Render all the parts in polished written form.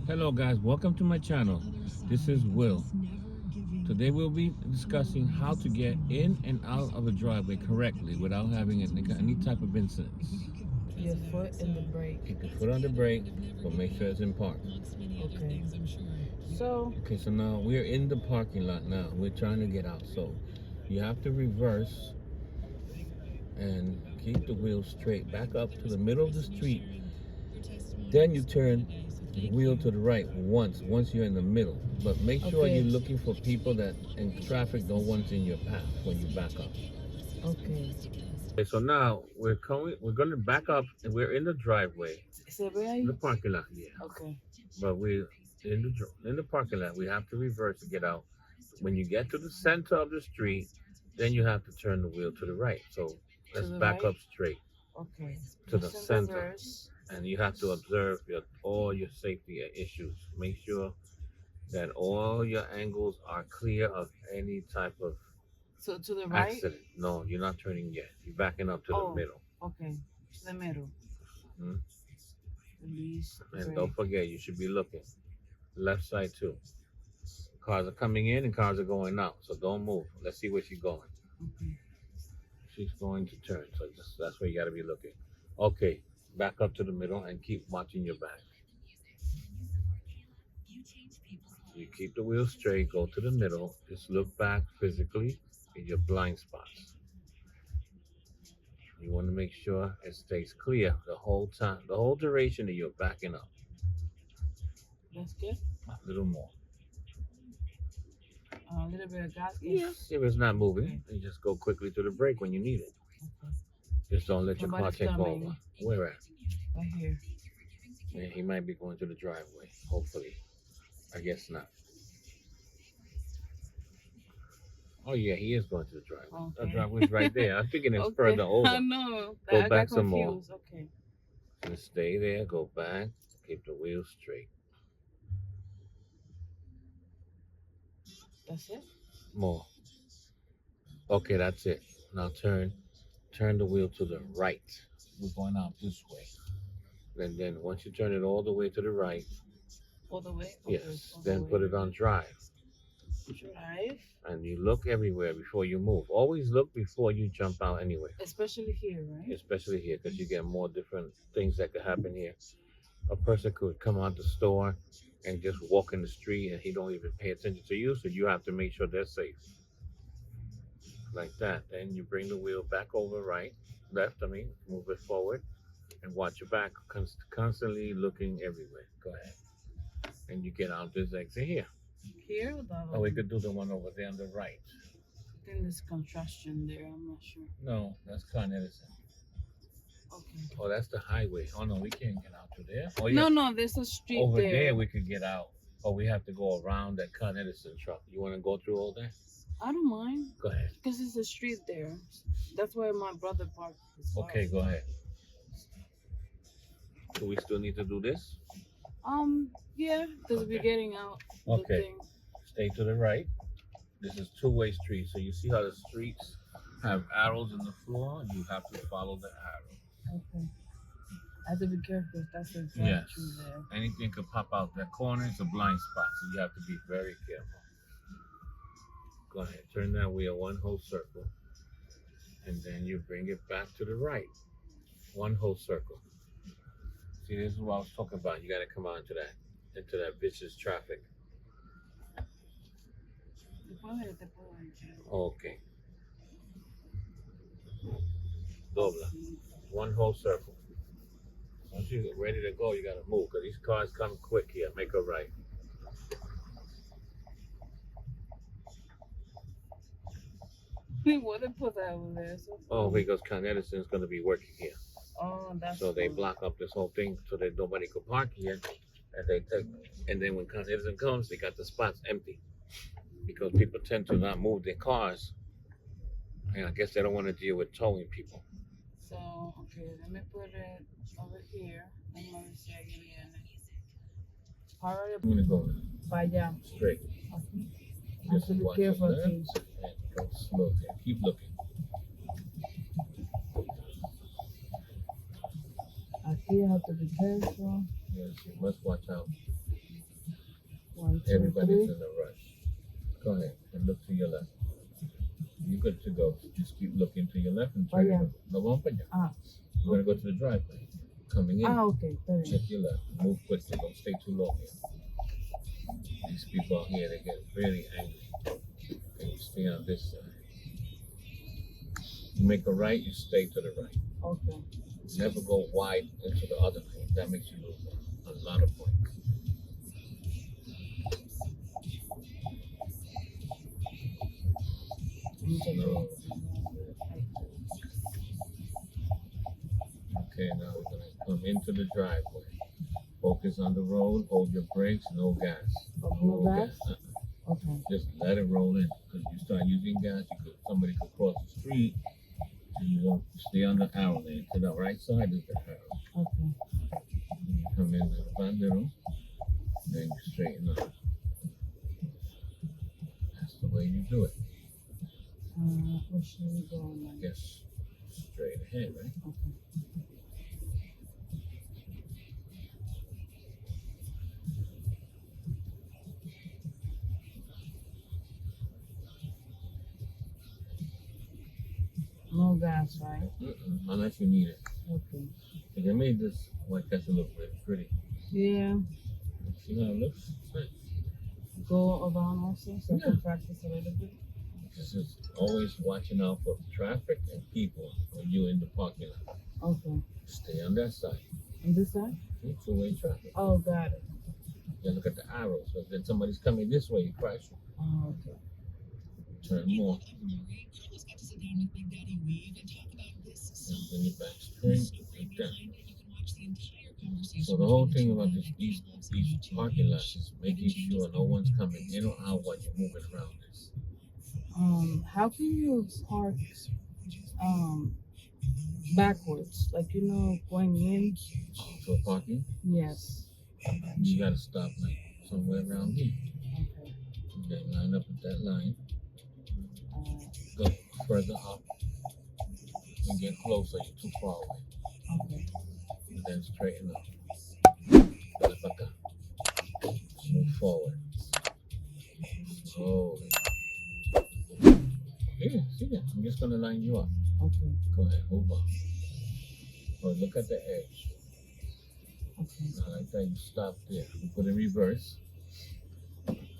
Hello guys, welcome to my channel. This is Will. Today we'll be discussing how to get in and out of a driveway correctly without having any type of incidents. Your foot in the brake. Keep your foot on the brake, but make sure it's in park. Okay. So now we're in the parking lot now. We're trying to get out. So you have to reverse and keep the wheel straight. Back up to the middle of the street. Then you turn the wheel to the right once you're in the middle. But make sure you're looking for people that in traffic don't want in your path when you back up. Okay. So now we're going to back up and we're in the driveway. In the parking lot, yeah. Okay. But we're in the parking lot. We have to reverse to get out. When you get to the center of the street, then you have to turn the wheel to the right. So let's back up straight. Okay. To the center. And you have to observe all your safety issues. Make sure that all your angles are clear of any type of to the right? accident. No, you're not turning yet. You're backing up to the middle. Okay. To the middle. Hmm? Release. And don't forget, you should be looking. Left side too. Cars are coming in and cars are going out. So don't move. Let's see where she's going. Okay. She's going to turn. So that's where you got to be looking. Okay. Back up to the middle and keep watching your back. You keep the wheel straight, go to the middle, just look back physically in your blind spots. You want to make sure it stays clear the whole time, the whole duration that you're backing up. That's good. A little more. A little bit of gas. Yes. If it's not moving, you just go quickly to the brake when you need it. Okay. Just don't let your car take over. Where at? Right here. Yeah, he might be going to the driveway. Hopefully. I guess not. Oh yeah, he is going to the driveway. Okay. The driveway's right there. I'm thinking it's further over. I know. Go back some more. Okay. Just stay there. Go back. Keep the wheel straight. That's it? More. Okay, that's it. Now turn the wheel to the right. We're going out this way. And then once you turn it all the way to the right. All the way? Okay. Yes. Then put it on drive. Drive? And you look everywhere before you move. Always look before you jump out anyway. Especially here, right? Especially here, because you get more different things that could happen here. A person could come out the store and just walk in the street and he don't even pay attention to you, so you have to make sure they're safe. Like that. Then you bring the wheel back over left, move it forward and watch your back, constantly looking everywhere. Go ahead. And you get out this exit here. Here or the other? Oh, we could do the one over there on the right. I think there's contrastion there, I'm not sure. No, that's Con Edison. Okay. Oh, that's the highway. Oh no, we can't get out to there. Oh yeah. No, there's a street over there. there we could get out. Oh, we have to go around that Con Edison truck. You want to go through all that? I don't mind. Go ahead. Because it's a street there. That's where my brother parked his car. Okay, go ahead. Do we still need to do this? Yeah, because we're getting out. Okay. Stay to the right. This is two-way street, so you see how the streets have arrows in the floor? You have to follow the arrow. Okay. I have to be careful. That's a yes. There. Anything could pop out that corner. It's a blind spot, so you have to be very careful. Go ahead. Turn that wheel one whole circle, and then you bring it back to the right. One whole circle. See, this is what I was talking about. You got to come out into that vicious traffic. Okay. Dobla. One whole circle. Once you get ready to go, you got to move because these cars come quick here. Make a right. What they put that over there? Oh, because Con Edison is going to be working here. Oh, that's so they block up this whole thing so that nobody could park here. And then when Con Edison comes, they got the spots empty because people tend to not move their cars. And I guess they don't want to deal with towing people. So, okay, let me put it over here. I'm going to see again. I'm going to go straight. Just be careful, please. Go slow there. Keep looking. I see you have to be careful. Yes, you must watch out. 1, 2, Everybody's 3. in a rush. Go ahead and look to your left. You're good to go. Just keep looking to your left and turn. yeah. No, vamos para allá. Ah. We're gonna go to the driveway. Coming in. Okay. Check your left. Move quickly. Don't stay too long here. These people out here, they get really angry. And you stay on this side. You make a right, you stay to the right. Okay. Never go wide into the other lane. That makes you lose a lot of points. No. Okay, now we're gonna come into the driveway. Focus on the road. Hold your brakes. No gas. No gas? Okay. Just let it roll in. Because you start using gas, somebody could cross the street. And you won't stay on the arrow lane. To the right side is the arrow. Okay. You come in the bandero, then you straighten up. That's the way you do it. Where should we go now? I guess straight ahead, right? Okay. No gas, right? Unless you need it. Okay. But they made this white castle look really pretty. Yeah. See how it looks? It's nice. Go around also so I can practice a little bit. This is always watching out for traffic and people when you're in the parking lot. Okay. Stay on that side. On this side? Two-way traffic. Oh, got it. You look at the arrows. So then somebody's coming this way, you crash. Oh, okay. Turn more. And bring it back straight like that. So the whole thing about these parking lots is making sure no one's coming in or out while you're moving around this. How can you park backwards? Like, going in? So parking, Yes. you gotta stop like somewhere around here. Okay. Okay, line up with that line. Go further up and get closer. You're too far away. Okay. And then straighten up. Left acá. Move forward. Slowly. Yeah, see that? I'm just gonna line you up. Okay. Go ahead, move on. Oh, look at the edge. Okay. Now, like that, you stop there. You put in reverse.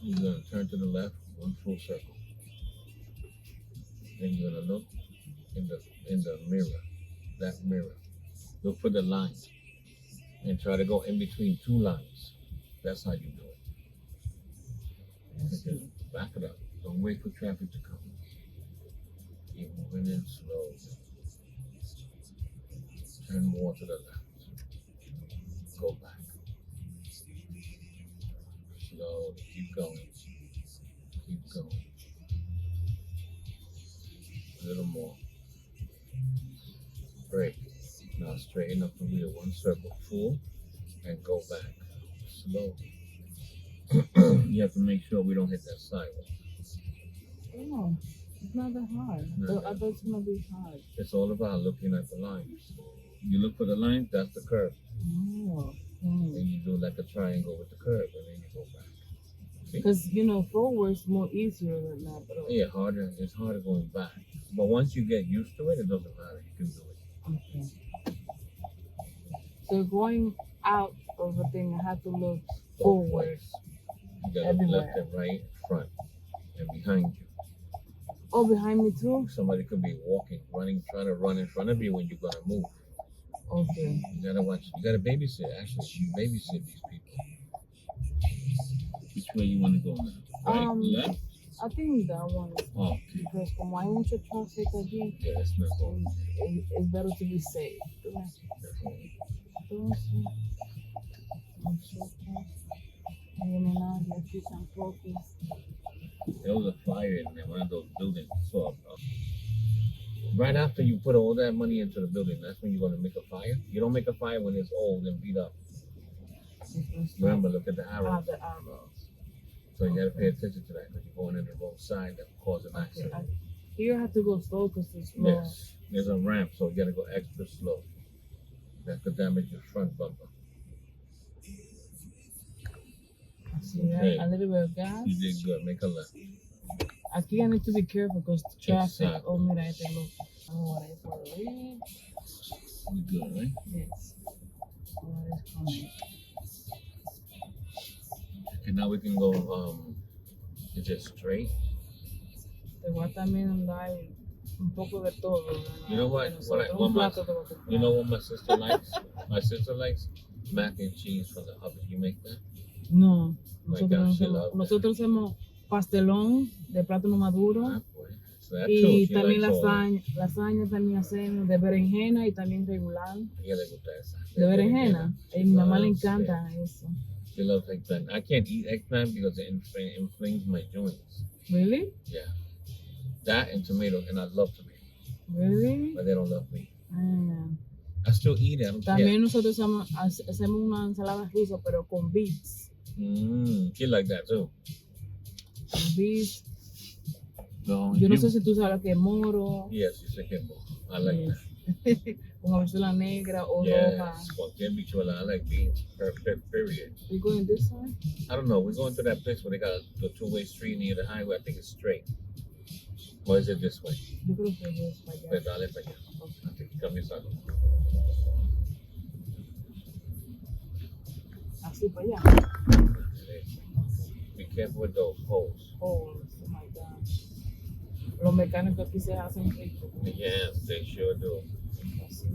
You're gonna turn to the left, one full circle. Then you're gonna look in the mirror, that mirror. Look for the line and try to go in between two lines. That's how you do it. Okay, back it up. Don't wait for traffic to come. Keep moving in slowly. Turn more to the left. Go back. Slowly. Keep going. Keep going. A little more. Brake. Now straighten up the wheel. One circle full and go back. Slowly. You have to make sure we don't hit that sidewalk. Oh, it's not that hard. No. I thought it's gonna be hard. It's all about looking at the lines. You look for the lines, that's the curve. Oh, And you do like a triangle with the curve, and then you go back. because forward is more easier than that. But Yeah, harder. It's harder going back. But once you get used to it, it doesn't matter. You can do it. okay. So going out of the thing, I have to look Both forward. ways. You gotta look Everywhere. left and right, front, and behind you. Oh, behind me too. Somebody could be walking, running, trying to run in front of you when you're gonna move. Okay. You gotta watch. You gotta babysit. Actually, you babysit these people. Which way you want to go now? Right, left. I think that one. Oh, okay. Because como hay mucho traffic aquí, Yeah, that's not going. it's better to be safe. Definitely. Entonces, nosotros no viene nadie aquí tampoco. There was a fire in one of those buildings. So, right after you put all that money into the building, that's when you're gonna make a fire. You don't make a fire when it's old and beat up. Remember, look at the arrows. The arrows. So you gotta pay attention to that because you're going in the wrong side that will cause an accident. Here I have to go slow because it's slow. Yes, there's a ramp, so you gotta go extra slow. That could damage your front bumper. See, Okay. a little bit of gas. You did good. Make a left. Aquí I need to be careful because the traffic. Exactly. Oh, mira, este look. Oh, it's for real. We good, right? Yes. Oh, it's coming. Okay, now we can go. Is it straight? Te voy a también dar un poco de todo. You know what? Un plato te voy a comprar. You know what my sister likes? My sister likes mac and cheese from the oven. You make that? No. My Nosotros, God, no she hacemos, loves nosotros hacemos pastelón de plátano maduro. Ah, boy. So that too. Y She también likes all that. lasaña también hacemos de berenjena y también regular. A ella le gusta esa. De berenjena. She A mi mamá le loves encanta eso. it. She loves eggplant. I can't eat eggplant because it inflames my joints. Really? Yeah. That and tomato, and I love tomato. Really? But they don't love me. Ah. I still eat it. I don't También nosotros hacemos una ensalada rusa, pero con beets. care. She like that too. Con beets. No, Yo no sé si tú sabes que es moro. Yes, you say himbo. I like Yes. that. Con habichuela negra o Yes, roja. cualquier bichuela. I like beans. Period. We going this side? I don't know. We're going to that place where they got the two-way street near the highway. I think it's straight. Or is it this way? Yo creo que es para allá. Pues dale para allá. I think you cambia algo. Así para allá. Be careful with those holes. Oh my God. Los mecánicos aquí se hacen ricos. Yes, they sure do. Así.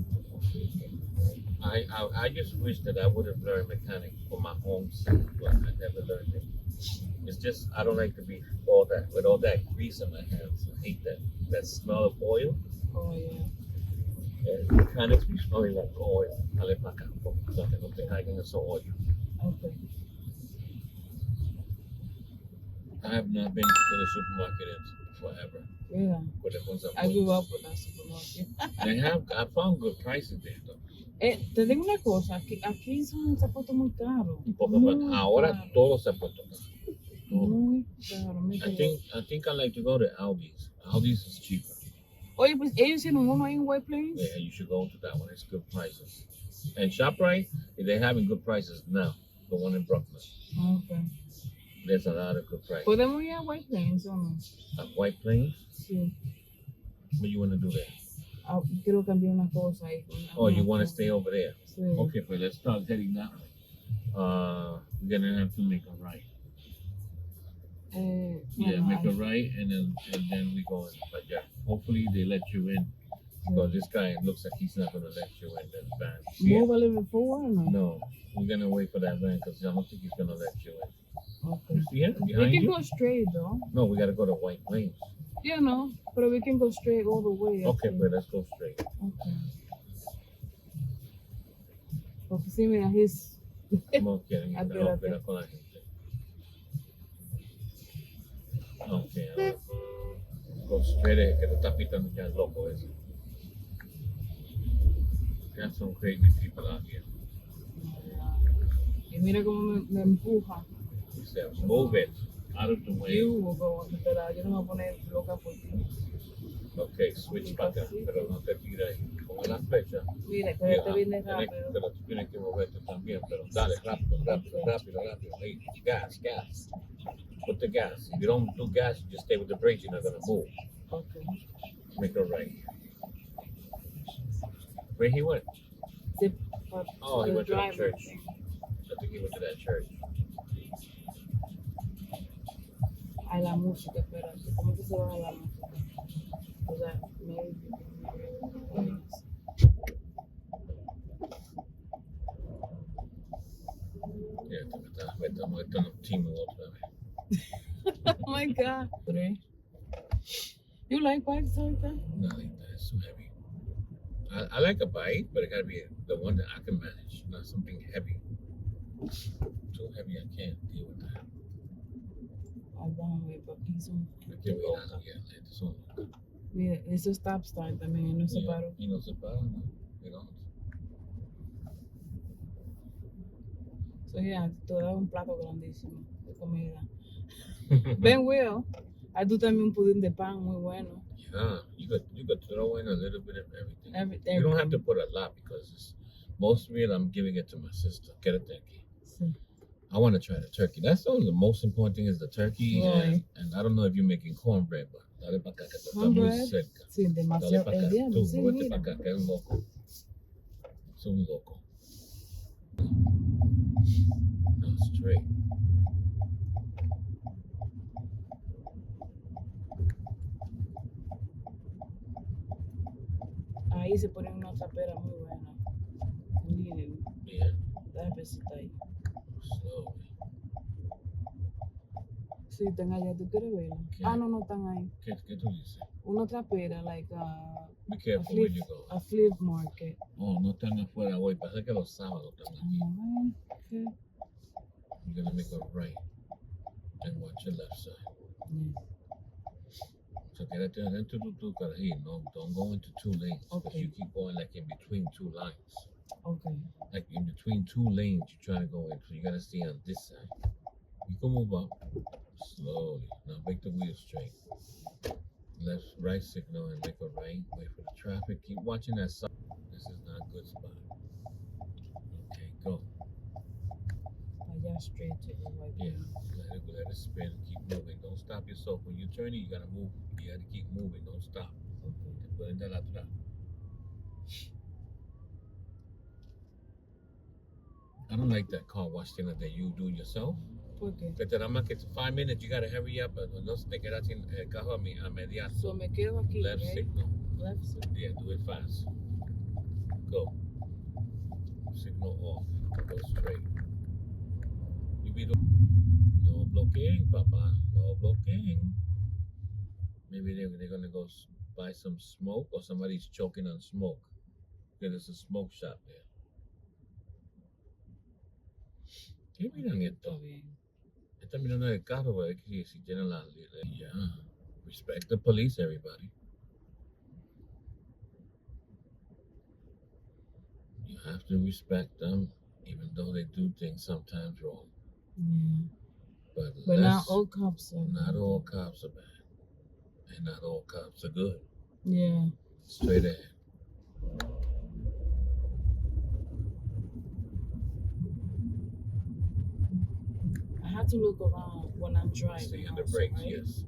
I just wish that I would have learned mechanic for my own sake, but I never learned it. It's just I don't like to be all that with all that grease on my hands. I hate that smell of oil. Oh yeah. Mechanics be smelling like oil. Dale para acá, so que no te caigan esos hoyos. Okay. I have not been to the supermarket in forever. Yeah. With the ones I grew up with that supermarket. I found good prices there though. Te digo una cosa, aquí se ha puesto muy caro. Un poco más. Muy Ahora caro. todo se ha puesto caro. Todo. Muy caro. I think I like to go to Aldi's. Aldi's is cheaper. Oye, pues ellos hicieron uno ahí en White Plains. Yeah, you should go to that one. It's good prices. And ShopRite, they're having good prices now. The one in Brooklyn. Okay. There's a lot of good prices. ¿Podemos ir a White Plains o no? At White Plains? Sí. What you want to do there? Quiero cambiar una cosa ahí. Oh, you want to stay over there? Sí. Okay, but let's start heading that way. We're gonna have to make a right. Yeah, make a right, and then we go in. But yeah, hopefully they let you in. Because this guy looks like he's not gonna let you in this van. Move a little bit forward or no? No, we're gonna wait for that van because I don't think he's gonna let you in. Okay. You see him We behind can you? go straight though. No, we gotta go to White Plains. Yeah, no, but we can go straight all the way. Okay, actually. but let's go straight. Okay. Porque sí, mira, he's. No quieren Aquí, no, aquí. espera con la gente. Okay, ahora. Go straight que te está pitando ya el loco ese. Got some crazy people out here. Y mira cómo me empuja. He said, move it out of the way. You will go, pero yo no me voy a poner loca por ti. Okay, switch para acá, pero no te tires ahí. Con la flecha. Mira, que te viene Tienes- rápido. Pero tú tienes que moverte también, pero dale, rápido. Hey, gas. Put the gas. If you don't do gas, you just stay with the brakes, you're not going to move. Okay. Make a right. Where he went? Sí, but Oh, he the went to that driver church. thing. I think he went to that church. Ay, la música, espérate. ¿Cómo que se baja la música? O sea, maybe. Yeah, me está molestando Timo otra vez. Oh my God. You like bikes like that? No, that's too heavy. I like a bike, but it gotta be the one that I can manage, not something heavy. Too heavy, I can't deal with that. Ay, vamos a ver, papi, son I can't be that, yeah, it's so Mira, eso es stop start también, y no se yeah, paró. y no se para, no, you know. So, yeah, te da un plato grandísimo de comida. Ben Will, hay tú también un pudín de pan muy bueno. Yeah, you could throw in a little bit of everything. Everything. You don't have to put a lot because most of it I'm giving it to my sister. Quédate aquí. Sí. I want to try the turkey. That's the most important thing is the turkey. Right. And I don't know if you're making cornbread, but dale para acá que tú estás muy Cornbread. cerca. Sí, Dale demasiado. para acá. Diablo, Tú, sí, muévete mira. para acá, que es un loco. Es un loco. No, straight. Ahí se pone una trapera muy buena. Miren, Yeah, la jefecita ahí. slowly. Sí, están allá. ¿Tú quieres verla? ¿Qué? Ah, no, no están ahí. ¿Qué tú dices? Una trapera, like Be a careful where flea, you go. a flea market. Oh, no están afuera hoy. Pasa que los sábados están aquí. Okay. You're gonna make a right and watch your left side. Yeah. So quédate adentro de tu carril. No, don't go into two lanes. Because Okay. you keep going like in between two lines. Okay. Like in between two lanes, you're trying to go in. So you gotta stay on this side. You can move up slowly. Now make the wheel straight. Left, right signal and make a right. Wait for the traffic. Keep watching that side. This is not a good spot. Okay, go. Allá straight to the right. Yeah, let it spin. Keep moving. Don't stop yourself. When you're turning, you gotta move. You gotta keep moving. Don't stop. Okay. Ponete la atrás. I don't like that car wash thing that you do yourself. ¿Por qué? Que te da más que 5 minutes. You gotta hurry up. No se te queda sin el carro a mediar. So me quedo aquí, Left right? signal. Left signal. Yeah, do it fast. Go. Signal off. Go straight. You be no blocking, Papa. No blocking. Maybe they're gonna go buy some smoke or somebody's choking on smoke. Okay, there's a smoke shop there. ¿Qué miran esto? Está bien. Está mirando el carro, pero que si tienen la... Yeah. Respect the police, everybody. You have to respect them, even though they do things sometimes wrong. Yeah. But not all cops are. Not all cops are bad. And not all cops are good. Yeah. Straight ahead. I have to look around when I'm driving. Stay on the also, brakes, right? yes.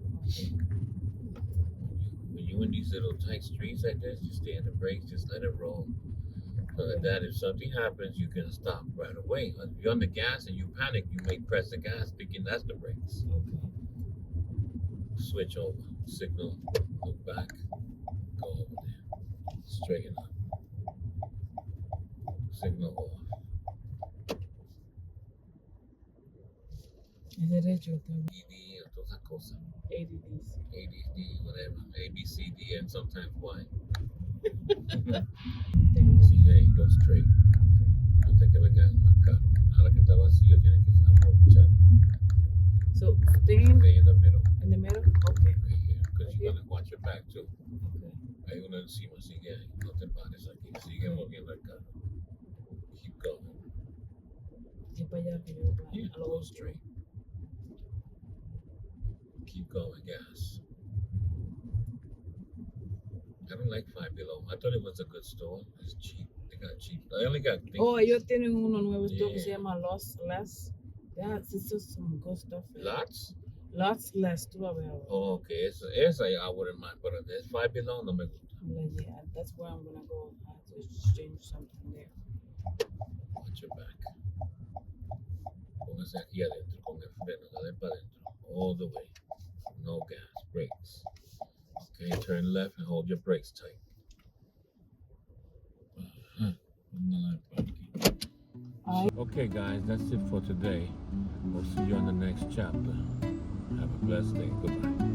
When you're in these little tight streets like this, just stay on the brakes, just let it roll. So that if something happens, you can stop right away. If you're on the gas and you panic, you may press the gas thinking that's the brakes. Okay. Switch over, signal, look back, go over there, straighten up, signal off. Es derecho, está bien. ED, or todas esas cosas. ADDs. ADD, whatever, A, B, C, D, and sometimes Y. Tengo. Sí, hey, go straight. Antes que venga más carro. Ahora que está vacío, tienen que aprovechar. So stay in Stay in the middle. the middle? Okay. Right here, because you gotta watch your back too. Okay. Hay uno encima, sigue ahí, no te pares aquí, sigue moviendo el carro. Keep going. Y para allá, que yo para Yeah, a lo go otro. straight. Keep going, gas. I don't like Five Below. I thought it was a good store. It's cheap. They got cheap. I only got things. Oh, ellos tienen uno nuevo esto que se Yeah. llama Lots Less. Yeah, it's just some good stuff. Lots? Lots Less, tú la ves ahora. Oh, okay. Esa I wouldn't mind, but there's Five Below, no me gusta. I'm like, yeah, that's where I'm gonna go. I have to exchange something there. Watch your back. Póngase aquí adentro con el freno, dale para adentro. All the way. No gas, brakes. Okay, turn left and hold your brakes tight. Okay, guys, that's it for today. We'll see you on the next chapter. Have a blessed day. Goodbye.